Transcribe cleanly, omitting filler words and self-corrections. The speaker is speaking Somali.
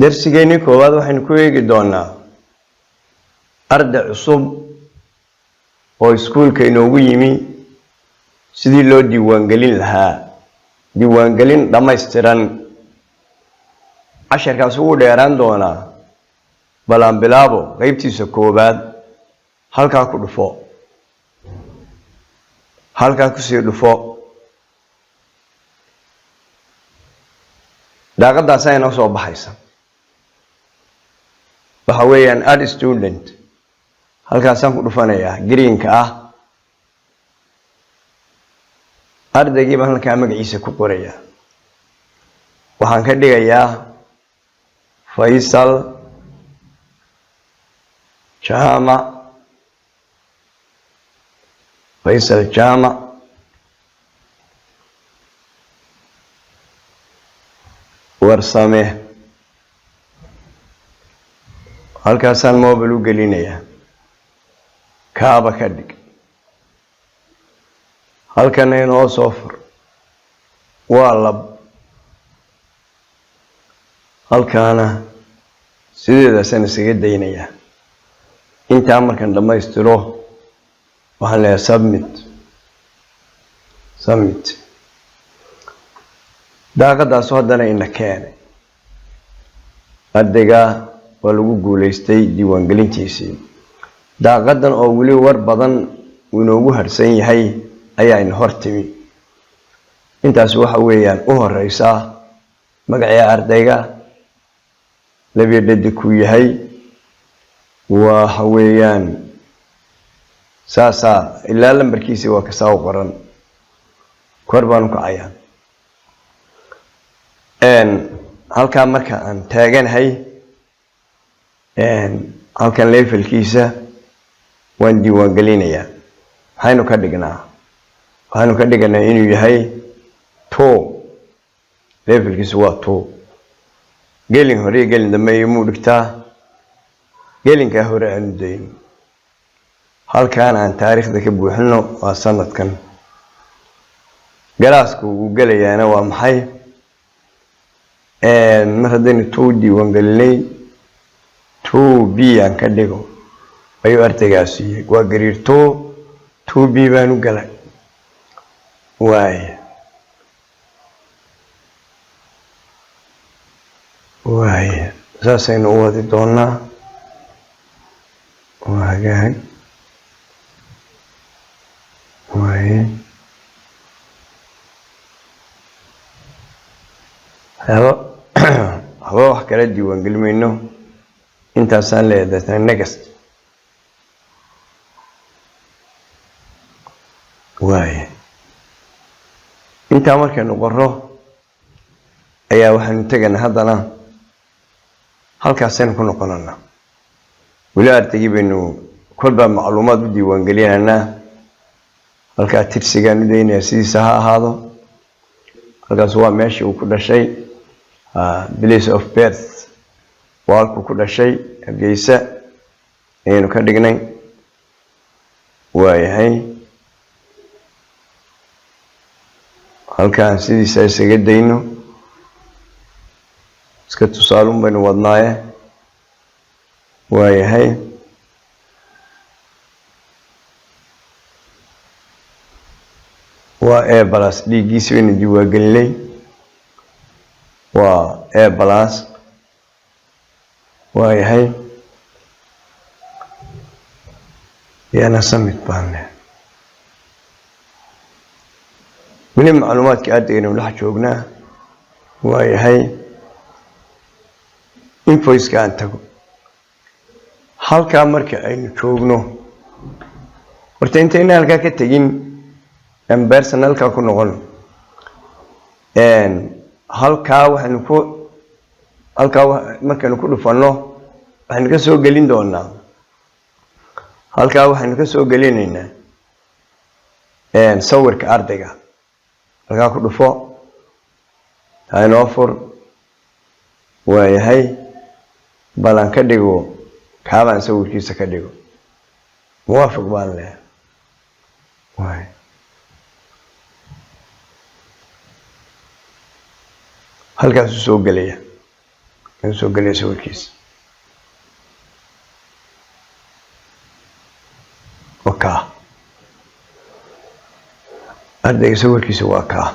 درسيني كواد وحين كويجي دونا أرد عصب أو سكول كإنه يمي سيدي لو ديوان قليل لها ديوان قليل لما يسترن عشر كاسو ديران دونا بلان بلابو غيبتي سكوباد هالكا كدفو هالكا كسير دفو داقد داسين أو صوب حيسا بحويان اد ستودنت هالكا سان كدفانيا جرين كا أردقي بهن كامل عيسى كقرية وحن كدي يا فيصل جامع فيصل جامع ورسامه هالكاسان موبلو قلينيا كابا كدك halkan inoo soo fur waa lab halkaana sideeda san isaga daynaya inta markan dhamaystiro waxaan leeyahay submit daaqadaas hadana in la keenay ardayga waa lagu guuleystay diiwaangelintiisii daaqadan oo wali war badan inoogu harsan yahay ayaa in hortimi intaas waxa weeyaan u horeysa magaca ardayga labiyada ku yahay waxa weeyaan saasa ilaa lambarkiisa waa ka soo qoran korbaan ku ayaan halka marka aan taaganahay halkan levelkiisa waan diiwaan gelinayaa waxaynu ka dhignaa waxaanu ka dhiganaa inuu yahay levelkiisu waa gelin hore gelin dambe ayuu dhigtaa gelinka hore aanu dayn halkaan aan taariikhda ka buuxino waa sanadkan galaasku uu galayaana waa maxay mar haddaynu diiwaan gelinay 2B aan ka dhigo ayuu ardaygaas yahay waa gariir 2B baanu galay واي ساسين وادي دونا واجاي واي هو حكى ديوان قلمينو انت سان ليدتنا نكست واي انت markaan qorro ayaa waxaan tagana hadana halkaas aan ku noqonana wali artigi binu kolba macluumaad u diiwaan gelinayna halka tirsigan u deynaa sidiisa ha ahaado halkaas waa meeshii uu ku dhashay place of birth waa ku dhashay Hargeysa aynu ka dhignay waayahay halkaan sidiisa isaga dayno iska tusaalun baynu wadnaaye waayahay waa A+ dhiigiisa inuu diiwaan gelinay waa A+ waayahay yana summit baanle من معلومات كأدينا ولا حجوجنا وهي invoice كان تقول هل كامر كأين شوجنو ورتينتين هل كتجين personal كأكون نقول هل كاو هنكو هل كاو مركن كله فنو هنكسو قلين دونا هل كاو هنكسو قليننا صور كأردقة halka ku dhufo ayno fur waayahay balan ka dhigo kaaban sawirkiisa ka dhigo muwaafaq baan leh waay halkaas soo galaya soo gelaya sawirkiisa waa kaa ardayga sawirkiisa waa kaa